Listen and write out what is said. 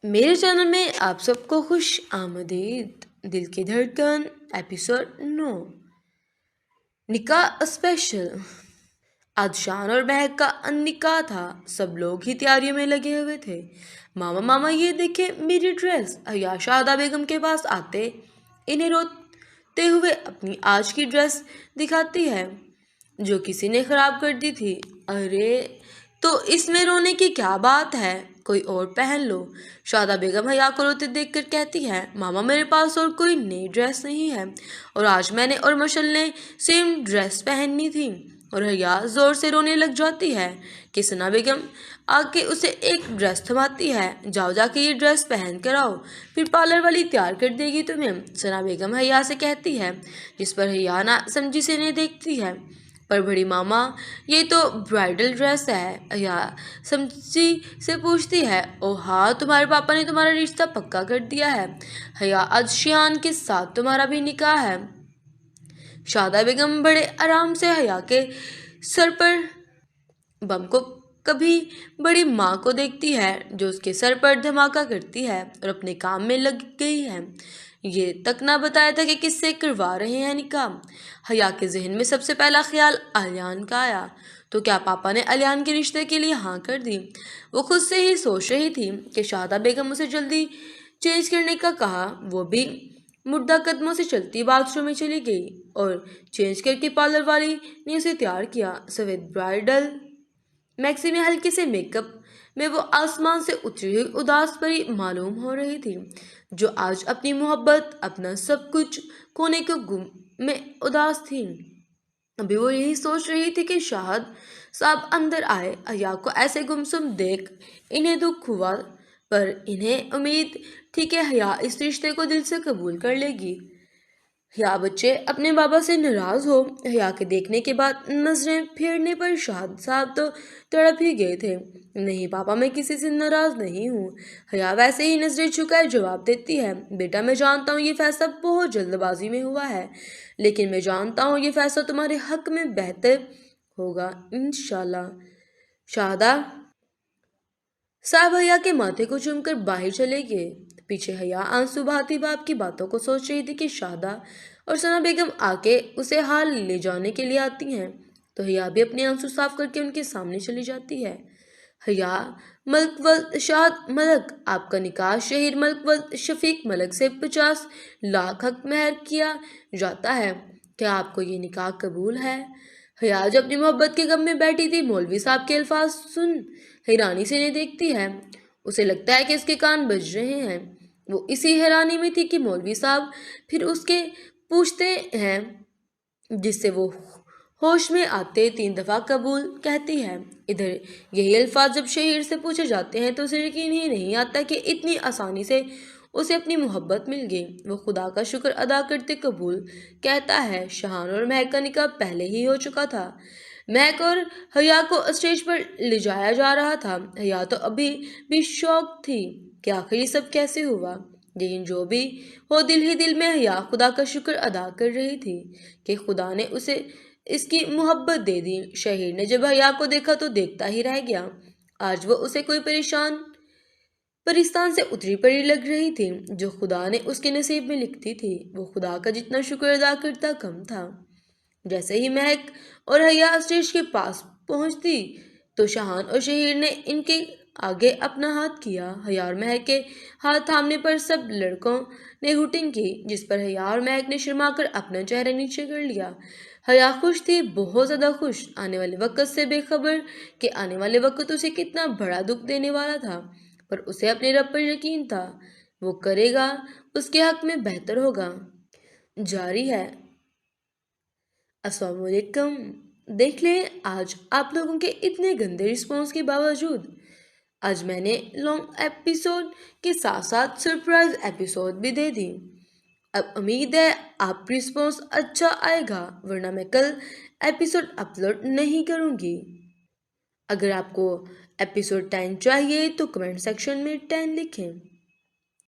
मेरे चैनल में आप सबको खुश आमदीद। दिल की धड़कन एपिसोड 9 निकाह स्पेशल। आज शान और महक का निकाह था। सब लोग ही तैयारियों में लगे हुए थे। मामा मामा ये देखे मेरी ड्रेस। या शारदा बेगम के पास आते इन्हें रोते हुए अपनी आज की ड्रेस दिखाती है जो किसी ने खराब कर दी थी। अरे तो इसमें रोने की क्या बात है, कोई और पहन लो। शारदा बेगम हया को रोते देखकर कहती है, मामा मेरे पास और कोई नई ड्रेस नहीं है और आज मैंने और मशल ने सेम ड्रेस पहननी थी। और हया जोर से रोने लग जाती है कि सना बेगम आके उसे एक ड्रेस थमाती है, जाओ जाके ये ड्रेस पहन कर आओ, फिर पार्लर वाली तैयार कर देगी तुम्हें। सना बेगम हया से कहती है, जिस पर हया ना समझी से नहीं देखती है। पर बड़ी मामा ये तो ब्राइडल ड्रेस है। या समझी से पूछती है, ओ हाँ तुम्हारे पापा ने तुम्हारा रिश्ता पक्का कर दिया है। हया आज शियान के साथ तुम्हारा भी निकाह है। शारदा बेगम बड़े आराम से हया के सर पर बम को कभी बड़ी माँ को देखती है जो उसके सर पर धमाका करती है और अपने काम में लग गई है। ये तक ना बताया था कि किससे करवा रहे हैं निकाह। हया के जहन में सबसे पहला ख्याल अलियान का आया। तो क्या पापा ने अलियान के रिश्ते के लिए हाँ कर दी। वो खुद से ही सोच रही थी कि शारदा बेगम उसे जल्दी चेंज करने का कहा। वो भी मुर्दा कदमों से चलती बाथरूम में चली गई और चेंज करके पार्लर वाली ने उसे तैयार किया। सफ़ेद ब्राइडल मैक्सी में हल्के से मेकअप में वो आसमान से उतरी हुई उदास परी मालूम हो रही थी, जो आज अपनी मोहब्बत अपना सब कुछ खोने को गुम में उदास थी। अभी वो यही सोच रही थी कि शाहद साहब अंदर आए। अया को ऐसे गुमसुम देख इन्हें दुख हुआ, पर इन्हें उम्मीद थी कि हया इस रिश्ते को दिल से कबूल कर लेगी। हया बच्चे अपने बाबा से नाराज हो हया के देखने के बाद नजरें फेरने पर शाहद साहब तो तड़प ही गए थे। नहीं पापा मैं किसी से नाराज नहीं हूँ। हया वैसे ही नजरें झुकाए जवाब देती है, बेटा मैं जानता हूँ ये फैसला बहुत जल्दबाजी में हुआ है, लेकिन मैं जानता हूँ ये फैसला तुम्हारे हक में बेहतर होगा इंशाल्लाह। शारदा साहब हया के माथे को चूमकर बाहर चले गए। पीछे हया आंसू बहाती बाप की बातों को सोच रही थी कि शारदा और सना बेगम आके उसे हाल ले जाने के लिए आती हैं। तो हया भी अपने आंसू साफ करके उनके सामने चली जाती है। हया मलक वल्द शाद मलक आपका निकाह शहीर मलक वल्द शफीक मलक से 50 लाख हक महर किया जाता है। क्या आपको ये निकाह कबूल है। हया जब अपनी मोहब्बत के गम में बैठी थी मौलवी साहब के अल्फाज सुन हैरानी से नहीं देखती है। उसे लगता है कि इसके कान बज रहे हैं। वो इसी हैरानी में थी कि मौलवी साहब फिर उसके पूछते हैं, जिससे वो होश में आते 3 दफ़ा कबूल कहती है। इधर यही अल्फाज जब शहीर से पूछे जाते हैं तो उसे यकीन ही नहीं आता कि इतनी आसानी से उसे अपनी मोहब्बत मिल गई। वो खुदा का शुक्र अदा करते कबूल कहता है। शहान और महक का निकाह पहले ही हो चुका था। महक और हया को स्टेज पर ले जाया जा रहा था। हया तो अभी भी शौक थी कि आखिर ये सब कैसे हुआ, लेकिन जो भी हो दिल ही दिल में हया खुदा का शुक्र अदा कर रही थी कि खुदा ने उसे इसकी मोहब्बत दे दी। शहीर ने जब हया को देखा तो देखता ही रह गया। आज वो उसे कोई परिस्तान से उतरी पड़ी लग रही थी जो खुदा ने उसके नसीब में लिखती थी। वो खुदा का जितना शुक्र अदा करता कम था। जैसे ही महक और हया स्टेज के पास पहुंचती तो शहान और शहीर ने इनके आगे अपना हाथ किया। हया और महक के हाथ थामने पर सब लड़कों ने हुटिंग की, जिस पर हया और महक ने शर्मा कर अपना चेहरा नीचे कर लिया। हया खुश थी, बहुत ज़्यादा खुश, आने वाले वक्त से बेखबर कि आने वाले वक्त उसे कितना बड़ा दुख देने वाला था। पर उसे अपने रब पर यकीन था, वो करेगा, उसके हक में बेहतर होगा। जारी है। अस्सलाम वालेकुम। देख लें आज आप लोगों के इतने गंदे रिस्पॉन्स के बावजूद आज मैंने लॉन्ग एपिसोड के साथ साथ सरप्राइज एपिसोड भी दे दी। अब उम्मीद है आप रिस्पॉन्स अच्छा आएगा, वरना मैं कल एपिसोड अपलोड नहीं करूँगी। अगर आपको एपिसोड 10 चाहिए तो कमेंट सेक्शन में 10 लिखें।